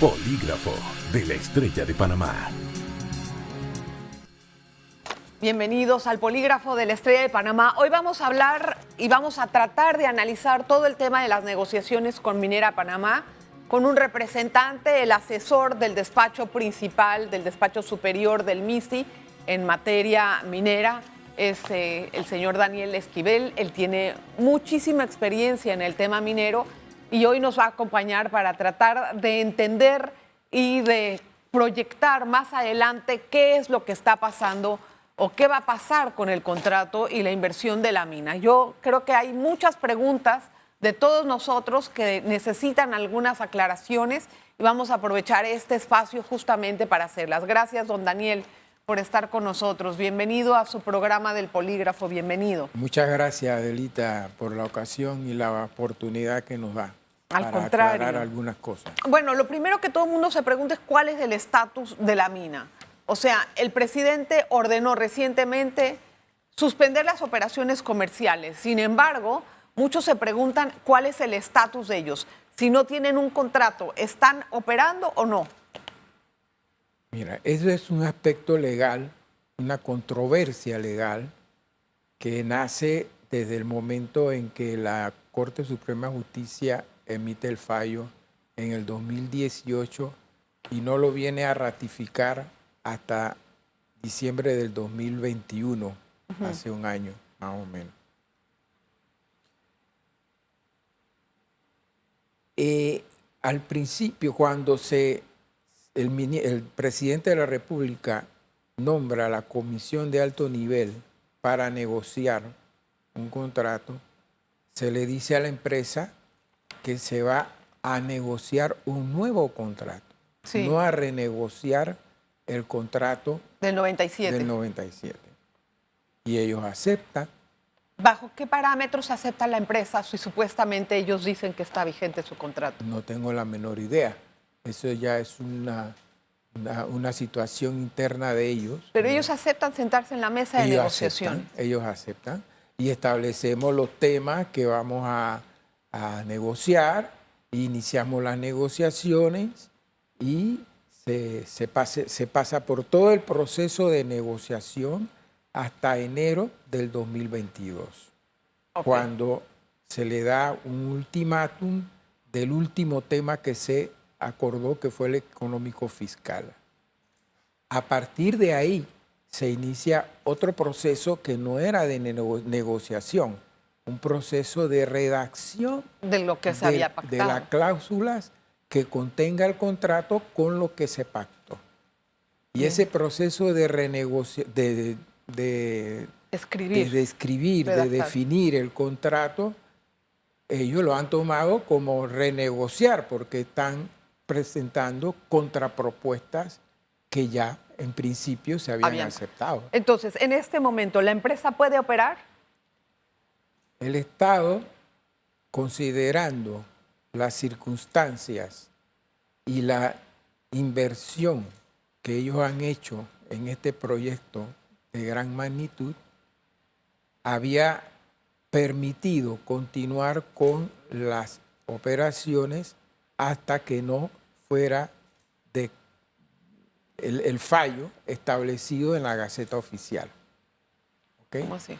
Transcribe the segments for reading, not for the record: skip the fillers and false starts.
Polígrafo de la Estrella de Panamá. Bienvenidos al Polígrafo de la Estrella de Panamá. Hoy vamos a hablar y vamos a tratar de analizar todo el tema de las negociaciones con Minera Panamá con un representante, el asesor del despacho principal, del despacho superior del MISI en materia minera. Es el señor Daniel Esquivel. Él tiene muchísima experiencia en el tema minero y hoy nos va a acompañar para tratar de entender y de proyectar más adelante qué es lo que está pasando o qué va a pasar con el contrato y la inversión de la mina. Yo creo que hay muchas preguntas de todos nosotros que necesitan algunas aclaraciones y vamos a aprovechar este espacio justamente para hacerlas. Gracias, don Daniel, por estar con nosotros. Bienvenido a su programa del Polígrafo, bienvenido. Muchas gracias, Adelita, por la ocasión y la oportunidad que nos da Al para contrario. aclarar algunas cosas. Bueno, lo primero que todo el mundo se pregunta es cuál es el estatus de la mina. O sea, el presidente ordenó recientemente suspender las operaciones comerciales. Sin embargo, muchos se preguntan cuál es el estatus de ellos. Si no tienen un contrato, ¿están operando o no? Mira, eso es un aspecto legal, una controversia legal que nace desde el momento en que la Corte Suprema de Justicia emite el fallo en el 2018 y no lo viene a ratificar hasta diciembre del 2021, hace un año más o menos. Al principio, cuando el presidente de la República nombra la comisión de alto nivel para negociar un contrato, se le dice a la empresa que se va a negociar un nuevo contrato, Sí. no a renegociar el contrato Del 97. del 97. Y ellos aceptan. ¿Bajo qué parámetros acepta la empresa si supuestamente ellos dicen que está vigente su contrato? No tengo la menor idea. Eso ya es una situación interna de ellos. Pero ellos aceptan sentarse en la mesa de negociación. Ellos aceptan y establecemos los temas que vamos a negociar, iniciamos las negociaciones y se pasa por todo el proceso de negociación hasta enero del 2022, cuando se le da un ultimátum del último tema que se acordó, que fue el económico fiscal. A partir de ahí se inicia otro proceso que no era de negociación, un proceso de redacción de lo que se había pactado, de las cláusulas que contenga el contrato con lo que se pactó. Y ese proceso de renegociación, de escribir, de definir el contrato, ellos lo han tomado como renegociar porque están presentando contrapropuestas que ya en principio se habían aceptado. Entonces, en este momento, ¿la empresa puede operar? El Estado, considerando las circunstancias y la inversión que ellos han hecho en este proyecto de gran magnitud, había permitido continuar con las operaciones hasta que no fuera el fallo establecido en la Gaceta Oficial. ¿Okay? ¿Cómo así?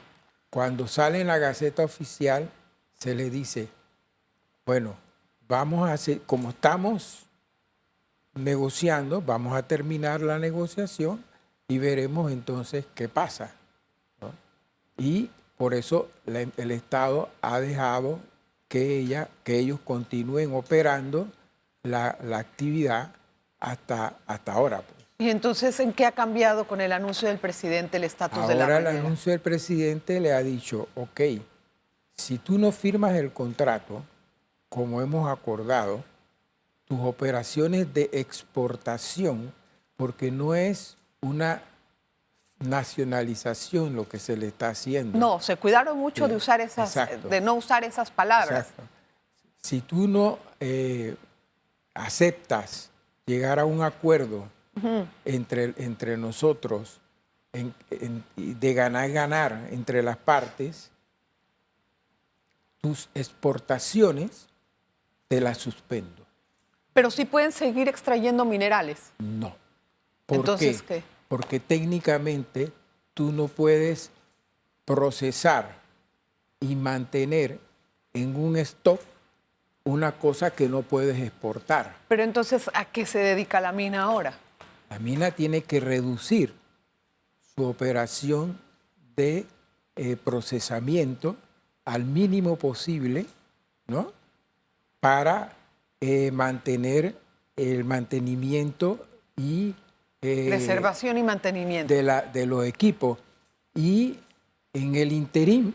Cuando sale en la Gaceta Oficial, se le dice, bueno, vamos a hacer, como estamos negociando, vamos a terminar la negociación y veremos entonces qué pasa, ¿no? Y por eso el Estado ha dejado que ellos continúen operando la actividad hasta ahora. Pues. ¿Y entonces en qué ha cambiado con el anuncio del presidente el estatus de la minera? Ahora el anuncio del presidente le ha dicho, ok, si tú no firmas el contrato, como hemos acordado, tus operaciones de exportación, porque no es una nacionalización lo que se le está haciendo. No, se cuidaron mucho de usar de no usar esas palabras. Exacto. Si tú no aceptas llegar a un acuerdo entre nosotros de ganar entre las partes, tus exportaciones te las suspendo. Pero sí pueden seguir extrayendo minerales. No. ¿Por Entonces, qué? ¿qué? Porque técnicamente tú no puedes procesar y mantener en un stock una cosa que no puedes exportar. Pero entonces, ¿a qué se dedica la mina ahora? La mina tiene que reducir su operación de procesamiento al mínimo posible, ¿no? Para mantener el mantenimiento y Preservación y mantenimiento. de los equipos. Y en el interín,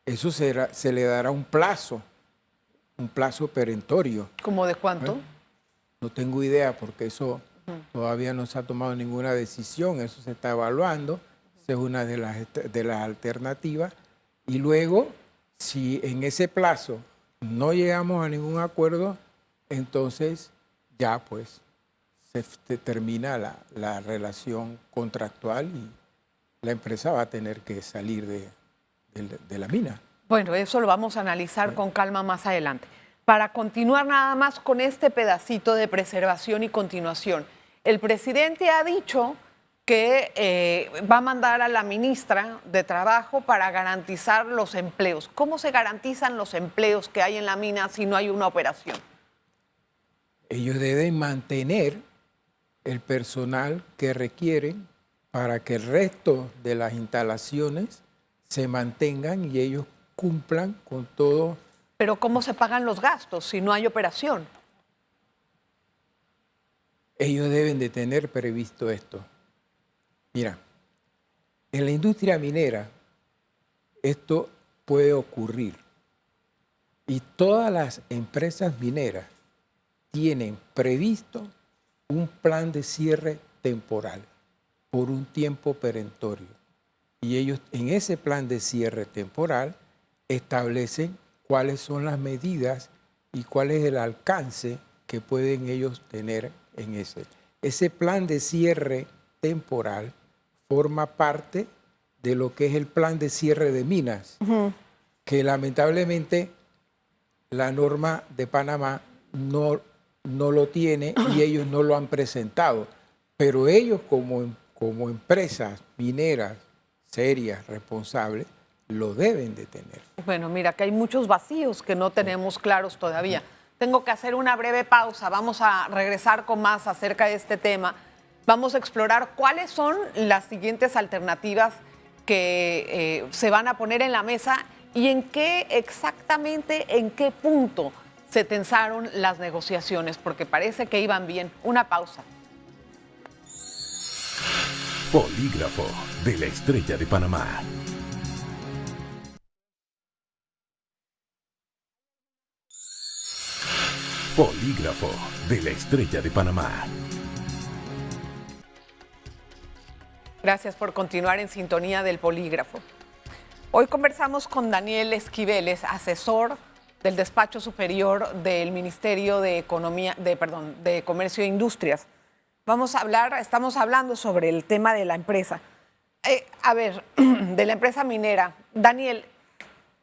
eso se le dará un plazo perentorio. ¿Cómo de cuánto? No tengo idea porque eso todavía no se ha tomado ninguna decisión, eso se está evaluando, esa es una de las alternativas. Y luego, si en ese plazo no llegamos a ningún acuerdo, entonces ya pues se termina la relación contractual y la empresa va a tener que salir de la mina. Bueno, eso lo vamos a analizar con calma más adelante. Para continuar nada más con este pedacito de preservación y continuación, el presidente ha dicho que va a mandar a la ministra de Trabajo para garantizar los empleos. ¿Cómo se garantizan los empleos que hay en la mina si no hay una operación? Ellos deben mantener el personal que requieren para que el resto de las instalaciones se mantengan y ellos cumplan con todo. Pero ¿cómo se pagan los gastos si no hay operación? Ellos deben de tener previsto esto. Mira, en la industria minera esto puede ocurrir y todas las empresas mineras tienen previsto un plan de cierre temporal por un tiempo perentorio. Y ellos en ese plan de cierre temporal establecen cuáles son las medidas y cuál es el alcance que pueden ellos tener en ese. Ese plan de cierre temporal forma parte de lo que es el plan de cierre de minas, que lamentablemente la norma de Panamá no lo tiene y ellos no lo han presentado. Pero ellos como empresas mineras serias, responsables, lo deben de tener. Bueno, mira que hay muchos vacíos que no tenemos claros todavía. Tengo que hacer una breve pausa. Vamos a regresar con más acerca de este tema. Vamos a explorar cuáles son las siguientes alternativas que se van a poner en la mesa y en qué exactamente, en qué punto se tensaron las negociaciones, porque parece que iban bien. Una pausa. Polígrafo de la Estrella de Panamá. Polígrafo de la Estrella de Panamá. Gracias por continuar en sintonía del Polígrafo. Hoy conversamos con Daniel Esquiveles, asesor del Despacho Superior del Ministerio de de Comercio e Industrias. Estamos hablando sobre el tema de la empresa. De la empresa minera. Daniel,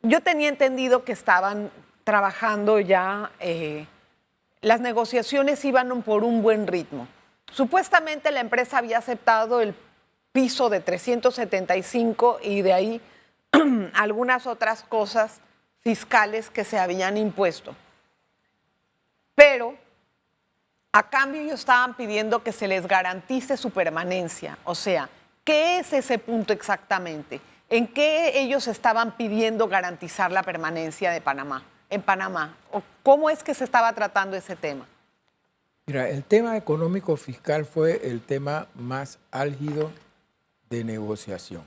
yo tenía entendido que estaban trabajando ya, las negociaciones iban por un buen ritmo. Supuestamente la empresa había aceptado el piso de 375 y de ahí algunas otras cosas fiscales que se habían impuesto. Pero a cambio ellos estaban pidiendo que se les garantice su permanencia. O sea, ¿qué es ese punto exactamente? ¿En qué ellos estaban pidiendo garantizar la permanencia de Panamá, en Panamá? ¿O cómo es que se estaba tratando ese tema? Mira, el tema económico fiscal fue el tema más álgido de negociación.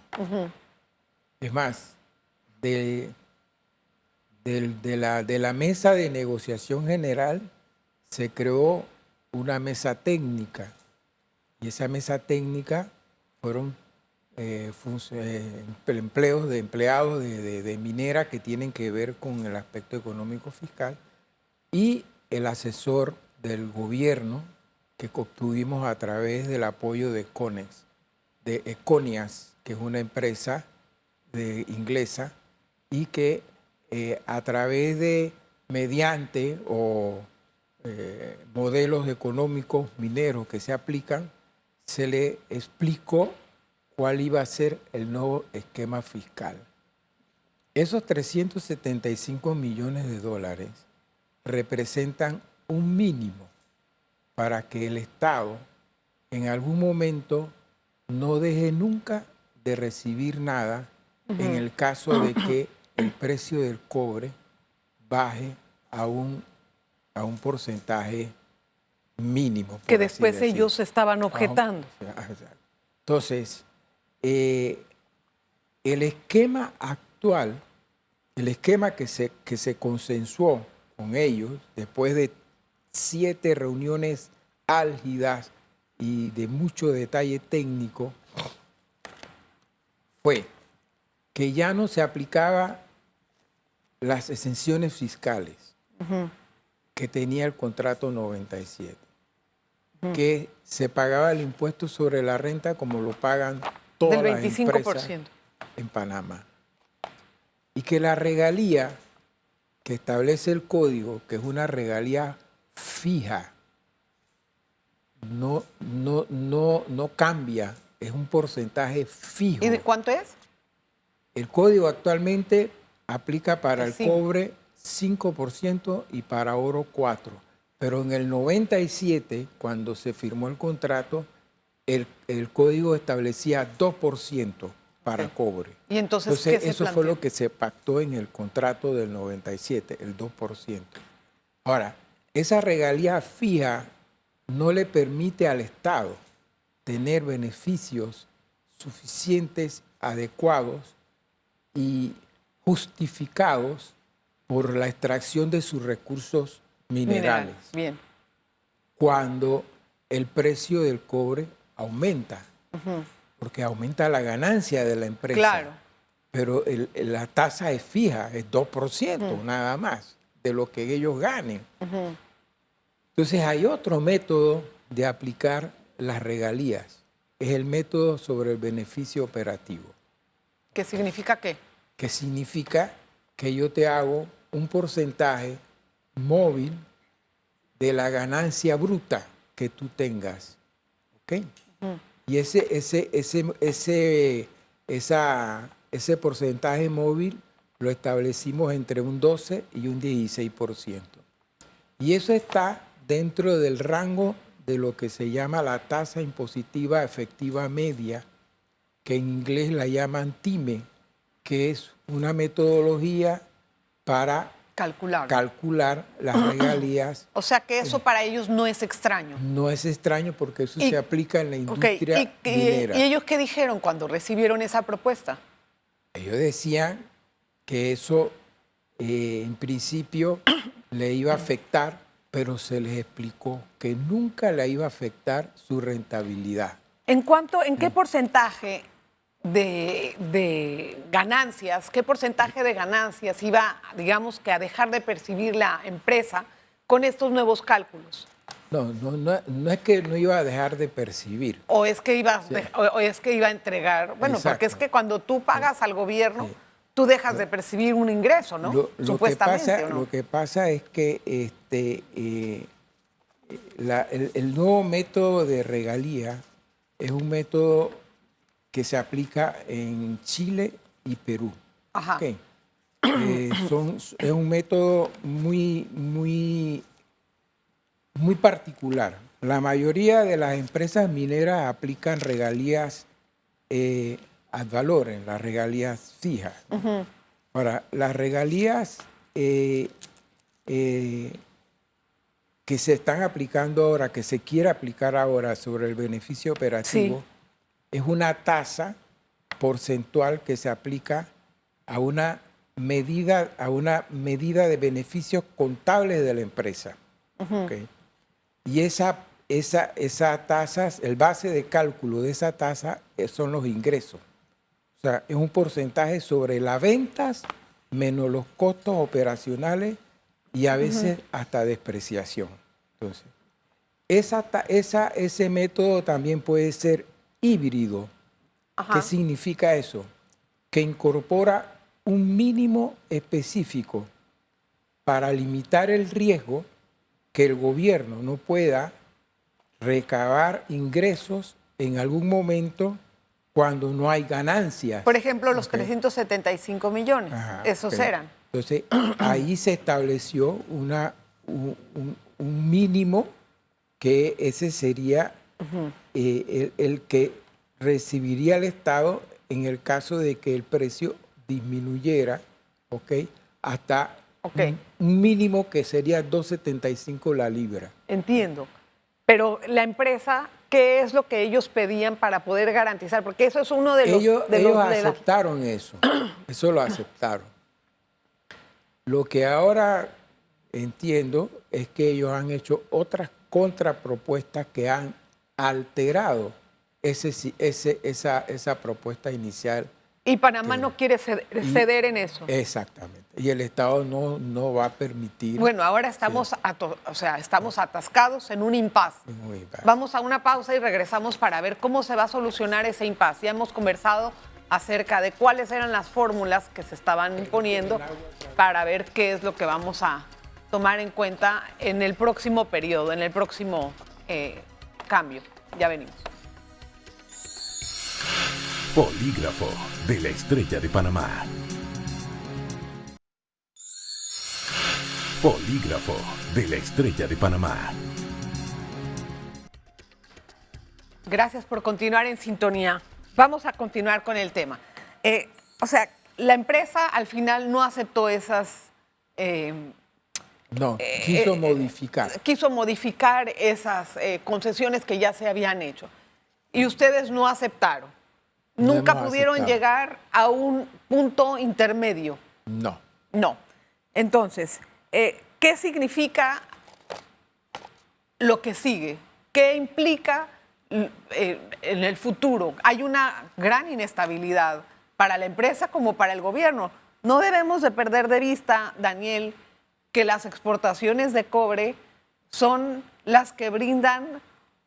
Es más, de la mesa de negociación general se creó una mesa técnica y esa mesa técnica fueron empleados de minera que tienen que ver con el aspecto económico fiscal y el asesor del gobierno que obtuvimos a través del apoyo de Econias, que es una empresa inglesa y que a través de mediante o modelos económicos mineros que se aplican, se le explicó cuál iba a ser el nuevo esquema fiscal. Esos 375 millones de dólares representan un mínimo para que el Estado en algún momento no deje nunca de recibir nada en el caso de que el precio del cobre baje a un porcentaje mínimo. Que después ellos estaban objetando. Entonces, el esquema actual, el esquema que se consensuó con ellos después de 7 reuniones álgidas y de mucho detalle técnico, fue que ya no se aplicaba las exenciones fiscales que tenía el contrato 97, que se pagaba el impuesto sobre la renta como lo pagan todas del las 25%. empresas en Panamá, y que la regalía que establece el código, que es una regalía fija, no cambia, es un porcentaje fijo. ¿Y de cuánto es? El código actualmente aplica para el Sí. cobre 5% y para oro 4%. Pero en el 97, cuando se firmó el contrato, el código establecía 2% para cobre. Y entonces, ¿qué se eso fue planteó? lo que se pactó en el contrato del 97, el 2%. Ahora, esa regalía fija no le permite al Estado tener beneficios suficientes, adecuados y justificados por la extracción de sus recursos minerales. Bien. Cuando el precio del cobre aumenta, porque aumenta la ganancia de la empresa. Claro. Pero la tasa es fija, es 2% nada más de lo que ellos ganen. Entonces hay otro método de aplicar las regalías, es el método sobre el beneficio operativo. ¿Qué significa qué? Que significa que yo te hago un porcentaje móvil de la ganancia bruta que tú tengas. ¿Ok? Y ese porcentaje móvil lo establecimos entre un 12 y un 16%. Y eso está dentro del rango de lo que se llama la tasa impositiva efectiva media, que en inglés la llaman TIME, que es una metodología para calcular las regalías. O sea que eso para ellos no es extraño. No es extraño porque eso se aplica en la industria minera. ¿Y ellos qué dijeron cuando recibieron esa propuesta? Ellos decían que eso en principio le iba a afectar, pero se les explicó que nunca le iba a afectar su rentabilidad. ¿En qué porcentaje de ganancias, qué porcentaje de ganancias iba, digamos, que a dejar de percibir la empresa con estos nuevos cálculos? No es que no iba a dejar de percibir. ¿O es que iba a entregar? Bueno, Exacto. porque es que cuando tú pagas al gobierno, tú dejas de percibir un ingreso, ¿no? Supuestamente, ¿o no? Lo que pasa es que el nuevo método de regalía es un método que se aplica en Chile y Perú. Ajá. Okay. Es un método muy particular. La mayoría de las empresas mineras aplican regalías ad valorem, las regalías fijas. Ahora, las regalías que se están aplicando ahora, que se quiere aplicar ahora sobre el beneficio operativo, Sí. es una tasa porcentual que se aplica a una medida de beneficios contables de la empresa. ¿Okay? Y esa tasa, el base de cálculo de esa tasa son los ingresos. O sea, es un porcentaje sobre las ventas menos los costos operacionales y a veces hasta despreciación. Entonces, ese método también puede ser híbrido. Ajá. ¿Qué significa eso? Que incorpora un mínimo específico para limitar el riesgo que el gobierno no pueda recabar ingresos en algún momento cuando no hay ganancias. Por ejemplo, los ¿ok? 375 millones, Ajá, esos ok. eran. Entonces, ahí se estableció un mínimo que ese sería el que recibiría el Estado en el caso de que el precio disminuyera, ¿ok? Hasta Ok. un mínimo que sería 2.75 la libra. Entiendo. Pero la empresa, ¿qué es lo que ellos pedían para poder garantizar? Porque eso es uno de los... Ellos de las- aceptaron eso lo aceptaron. Lo que ahora entiendo es que ellos han hecho otras contrapropuestas que han alterado esa propuesta inicial. Y Panamá que- no quiere ceder en eso. Exactamente. Y el Estado no va a permitir. Bueno, ahora estamos, estamos atascados en un impasse. Muy bien. Vamos a una pausa y regresamos para ver cómo se va a solucionar ese impasse. Ya hemos conversado acerca de cuáles eran las fórmulas que se estaban imponiendo para ver qué es lo que vamos a tomar en cuenta en el próximo periodo, en el próximo cambio. Ya venimos. Polígrafo de la Estrella de Panamá. Polígrafo de la Estrella de Panamá. Gracias por continuar en sintonía. Vamos a continuar con el tema. La empresa al final no aceptó esas... No, quiso modificar. Quiso modificar esas concesiones que ya se habían hecho. Y ustedes no aceptaron. No Nunca hemos pudieron aceptado. llegar a un punto intermedio. No. No. Entonces, ¿qué significa lo que sigue? ¿Qué implica en el futuro? Hay una gran inestabilidad para la empresa como para el gobierno. No debemos de perder de vista, Daniel, que las exportaciones de cobre son las que brindan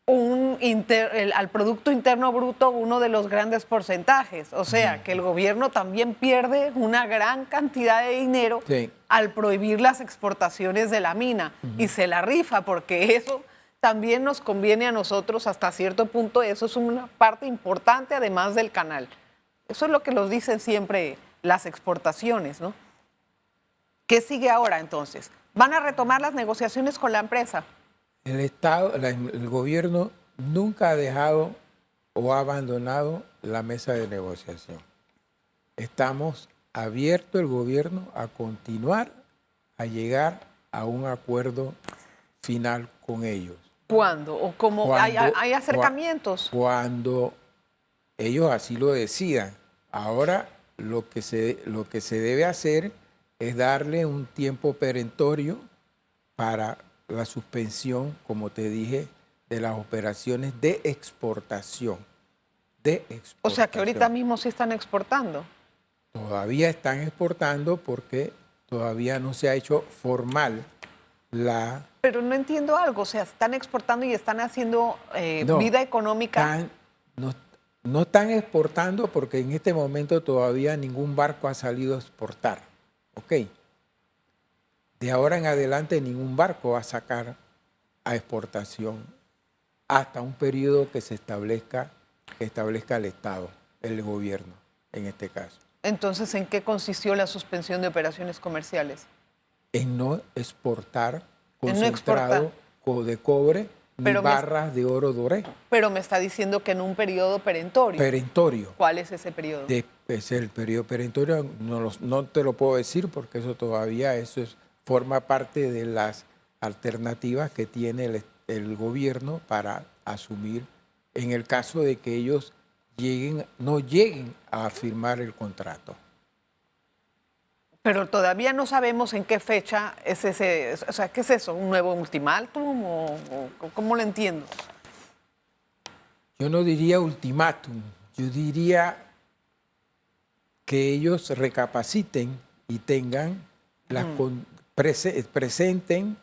al Producto Interno Bruto uno de los grandes porcentajes. O sea, que el gobierno también pierde una gran cantidad de dinero Sí. al prohibir las exportaciones de la mina y se la rifa, porque eso también nos conviene a nosotros hasta cierto punto. Eso es una parte importante además del canal. Eso es lo que nos dicen siempre las exportaciones, ¿no? ¿Qué sigue ahora entonces? ¿Van a retomar las negociaciones con la empresa? El Estado, el gobierno nunca ha dejado o ha abandonado la mesa de negociación. Estamos abiertos, el gobierno, a continuar, a llegar a un acuerdo final con ellos. ¿Cuándo? ¿O cómo? ¿Hay acercamientos? Cuando ellos así lo decidan. Ahora lo que se debe hacer es darle un tiempo perentorio para la suspensión, como te dije, de las operaciones de exportación. O sea que ahorita mismo sí están exportando. Todavía están exportando porque todavía no se ha hecho formal la... Pero no entiendo algo, o sea, están exportando y están haciendo No, vida económica. no están exportando porque en este momento todavía ningún barco ha salido a exportar. ¿Ok? De ahora en adelante ningún barco va a sacar a exportación hasta un periodo que establezca el Estado, el gobierno, en este caso. Entonces, ¿en qué consistió la suspensión de operaciones comerciales? En no exportar En no concentrado de cobre ni Pero barras de oro doré. Pero me está diciendo que en un periodo perentorio. Perentorio. ¿Cuál es ese periodo? Es el periodo perentorio, no te lo puedo decir porque eso todavía forma parte de las alternativas que tiene el gobierno para asumir en el caso de que ellos no lleguen a firmar el contrato. Pero todavía no sabemos en qué fecha es ese, o sea, ¿qué es eso? ¿Un nuevo ultimátum o cómo lo entiendo? Yo no diría ultimátum, yo diría que ellos recapaciten y tengan presenten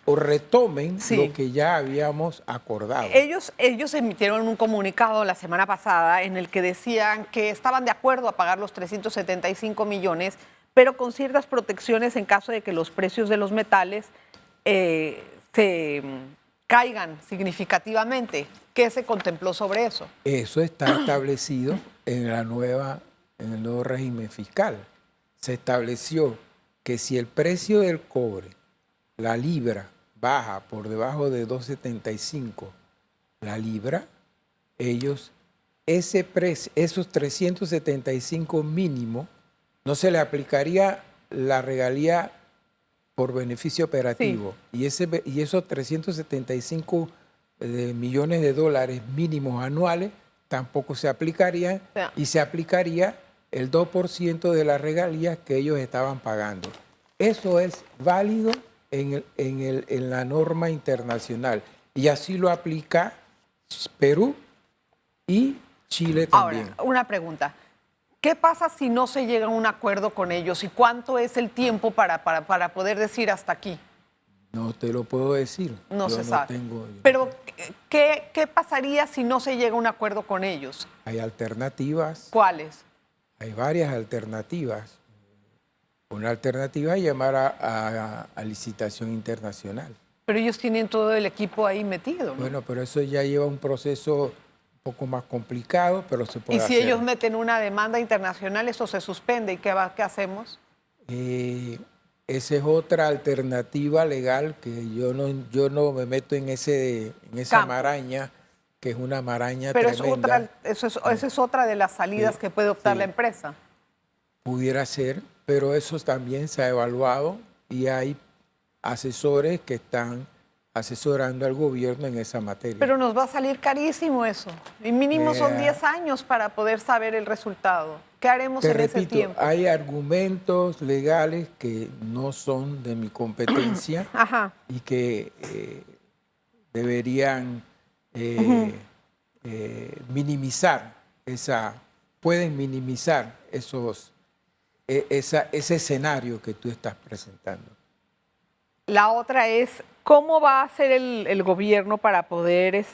o retomen Sí. lo que ya habíamos acordado. Ellos emitieron un comunicado la semana pasada en el que decían que estaban de acuerdo a pagar los 375 millones, pero con ciertas protecciones en caso de que los precios de los metales se caigan significativamente. ¿Qué se contempló sobre eso? Eso está establecido en el nuevo régimen fiscal. Se estableció que si el precio del cobre, la libra, baja por debajo de 2.75 la libra, esos 375 mínimo, no se le aplicaría la regalía por beneficio operativo. Sí. Y esos 375 millones de dólares mínimos anuales tampoco se aplicarían, y se aplicaría el 2% de las regalías que ellos estaban pagando. Eso es válido en la norma internacional, y así lo aplica Perú y Chile también. Ahora, una pregunta. ¿Qué pasa si no se llega a un acuerdo con ellos? ¿Y cuánto es el tiempo para poder decir hasta aquí? No te lo puedo decir. No se sabe. Pero, ¿qué pasaría si no se llega a un acuerdo con ellos? Hay alternativas. ¿Cuáles? Hay varias alternativas. Una alternativa es llamar a licitación internacional. Pero ellos tienen todo el equipo ahí metido, ¿no? Bueno, pero eso ya lleva un proceso un poco más complicado, pero se puede hacer. ¿Y si ellos meten una demanda internacional, eso se suspende? ¿Y qué hacemos? Esa es otra alternativa legal que yo no me meto en esa maraña, que es una maraña tremenda. Esa es otra de las salidas que puede optar la empresa. Pudiera ser, pero eso también se ha evaluado y hay asesores que están asesorando al gobierno en esa materia. Pero nos va a salir carísimo eso. Y mínimo son 10 años para poder saber el resultado. ¿Qué haremos en ese tiempo? Hay argumentos legales que no son de mi competencia y que deberían pueden minimizar ese escenario que tú estás presentando. La otra es, ¿cómo va a hacer el gobierno para poder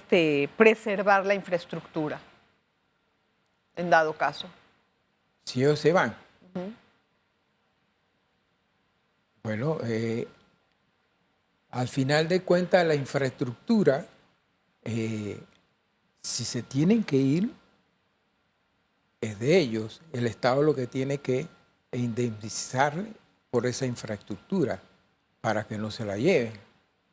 preservar la infraestructura, en dado caso? Si ellos se van. Bueno, al final de cuentas, la infraestructura, si se tienen que ir, es de ellos. El Estado lo que tiene que indemnizarle por esa infraestructura para que no se la lleven.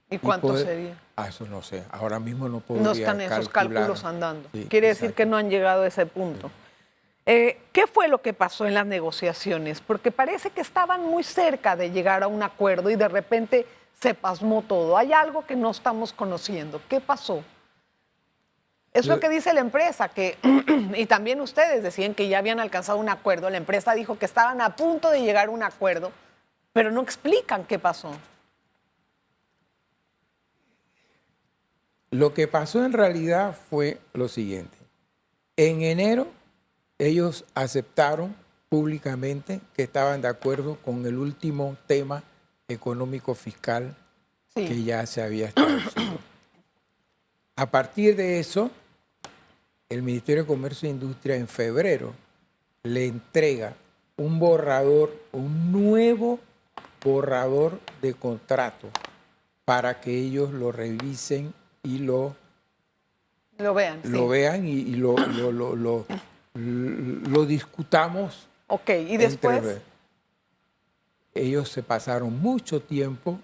¿Y cuánto sería? Eso no sé. Ahora mismo no podría No están esos cálculos andando. Sí, quiere decir que no han llegado a ese punto. Sí. ¿Qué fue lo que pasó en las negociaciones? Porque parece que estaban muy cerca de llegar a un acuerdo y de repente se pasmó todo. Hay algo que no estamos conociendo. ¿Qué pasó? Es lo que dice la empresa, y también ustedes decían que ya habían alcanzado un acuerdo. La empresa dijo que estaban a punto de llegar a un acuerdo, pero no explican qué pasó. Lo que pasó en realidad fue lo siguiente. En enero ellos aceptaron públicamente que estaban de acuerdo con el último tema económico fiscal que ya se había establecido. A partir de eso, el Ministerio de Comercio e Industria en febrero le entrega un nuevo borrador de contrato para que ellos lo revisen y lo vean y lo discutamos. Ok, ¿y después? Ellos se pasaron mucho tiempo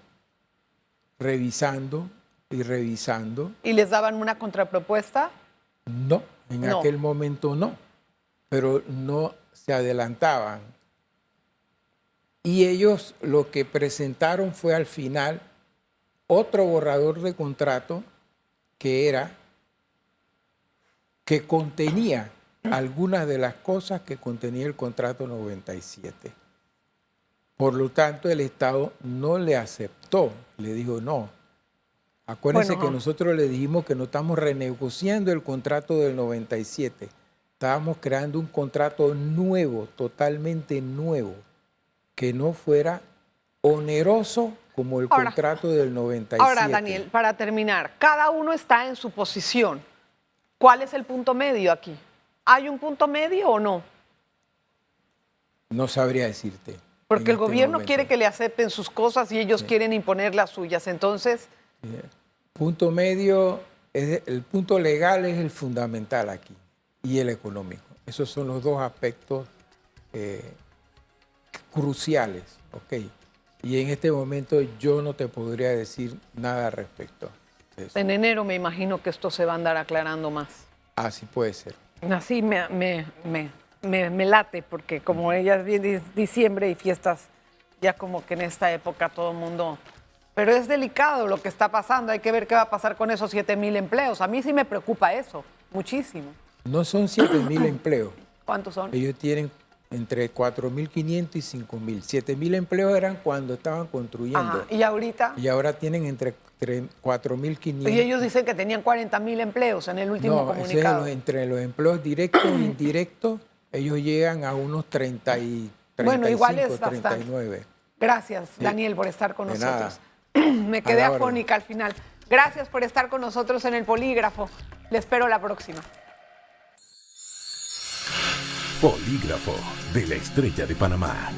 revisando y revisando. ¿Y les daban una contrapropuesta? No, en aquel momento no, pero no se adelantaban. Y ellos lo que presentaron fue al final otro borrador de contrato que contenía algunas de las cosas que contenía el contrato 97. Por lo tanto, el Estado no le aceptó, le dijo no. Acuérdense que nosotros le dijimos que no estamos renegociando el contrato del 97. Estábamos creando un contrato nuevo, totalmente nuevo, que no fuera oneroso como el contrato del 97. Ahora, Daniel, para terminar, cada uno está en su posición. ¿Cuál es el punto medio aquí? ¿Hay un punto medio o no? No sabría decirte. Porque el este gobierno momento. quiere que le acepten sus cosas y ellos quieren imponer las suyas. Entonces, Punto medio, el punto legal es el fundamental aquí y el económico. Esos son los dos aspectos cruciales, ¿ok? Y en este momento yo no te podría decir nada al respecto de eso. en enero me imagino que esto se va a andar aclarando más. Así puede ser. Así me late, porque como ella es bien diciembre y fiestas, ya como que en esta época todo el mundo... Pero es delicado lo que está pasando, hay que ver qué va a pasar con esos 7,000 empleos. A mí sí me preocupa eso, muchísimo. No son 7,000 empleos. ¿Cuántos son? Ellos tienen entre 4,500 y 5,000. 7,000 empleos eran cuando estaban construyendo. Ajá, ¿y ahorita? Y ahora tienen entre 4,500. Y ellos dicen que tenían 40,000 empleos en el último No, comunicado. entre los empleos directos e indirectos, ellos llegan a unos 30 y 35, Bueno, igual es bastante. 39. Gracias, Daniel, por estar con De nosotros. nada. Me quedé A la orden. afónica al final. Gracias por estar con nosotros en el Polígrafo. Le espero la próxima. Polígrafo de la Estrella de Panamá.